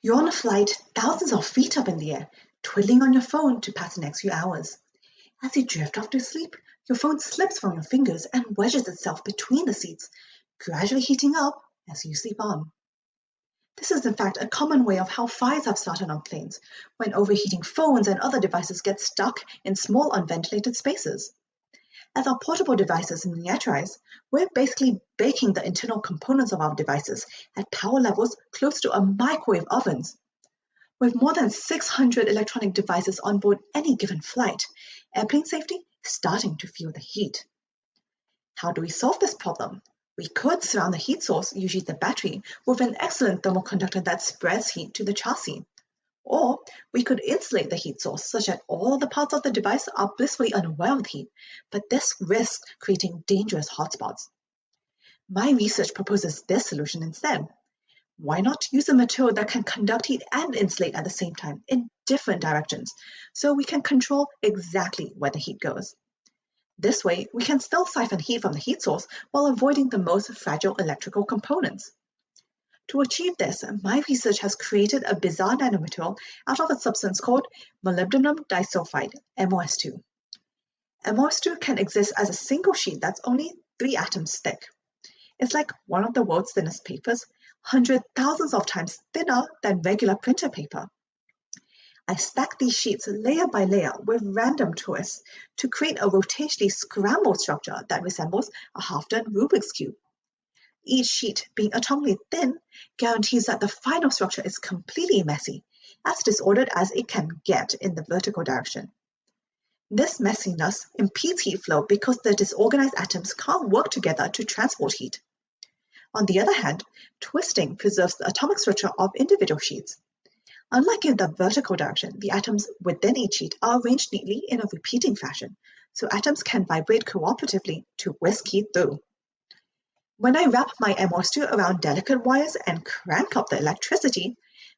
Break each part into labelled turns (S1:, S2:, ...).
S1: You're on a flight thousands of feet up in the air, twiddling on your phone to pass the next few hours. As you drift off to sleep, your phone slips from your fingers and wedges itself between the seats, gradually heating up as you sleep on. This is in fact a common way of how fires have started on planes, when overheating phones and other devices get stuck in small unventilated spaces. As our portable devices miniaturize, we're basically baking the internal components of our devices at power levels close to a microwave ovens. With more than 600 electronic devices on board any given flight, airplane safety is starting to feel the heat. How do we solve this problem? We could surround the heat source, usually the battery, with an excellent thermal conductor that spreads heat to the chassis. Or we could insulate the heat source such that all the parts of the device are blissfully unaware of the heat, but this risks creating dangerous hotspots. My research proposes this solution instead. Why not use a material that can conduct heat and insulate at the same time in different directions, so we can control exactly where the heat goes? This way, we can still siphon heat from the heat source while avoiding the most fragile electrical components. To achieve this, my research has created a bizarre nanomaterial out of a substance called molybdenum disulfide, MOS2. MOS2 can exist as a single sheet that's only 3 atoms thick. It's like one of the world's thinnest papers, hundreds thousands of times thinner than regular printer paper. I stack these sheets layer by layer with random twists to create a rotationally scrambled structure that resembles a half-done Rubik's Cube. Each sheet, being atomically thin, guarantees that the final structure is completely messy, as disordered as it can get in the vertical direction. This messiness impedes heat flow because the disorganized atoms can't work together to transport heat. On the other hand, twisting preserves the atomic structure of individual sheets. Unlike in the vertical direction, the atoms within each sheet are arranged neatly in a repeating fashion, so atoms can vibrate cooperatively to whisk heat through. When I wrap my MOS2 around delicate wires and crank up the electricity,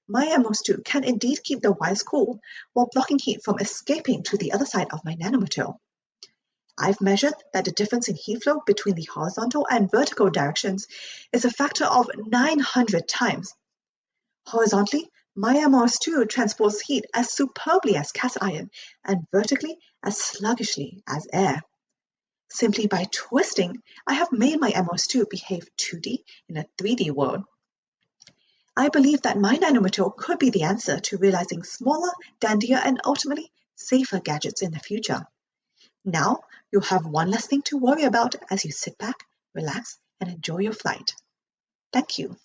S1: my MOS2 can indeed keep the wires cool while blocking heat from escaping to the other side of my nanomaterial. I've measured that the difference in heat flow between the horizontal and vertical directions is a factor of 900 times. Horizontally, my MOS2 transports heat as superbly as cast iron and vertically as sluggishly as air. Simply by twisting, I have made my MOS2 behave 2D in a 3D world. I believe that my nanomaterial could be the answer to realizing smaller, dandier, and ultimately safer gadgets in the future. Now, you'll have one less thing to worry about as you sit back, relax, and enjoy your flight. Thank you.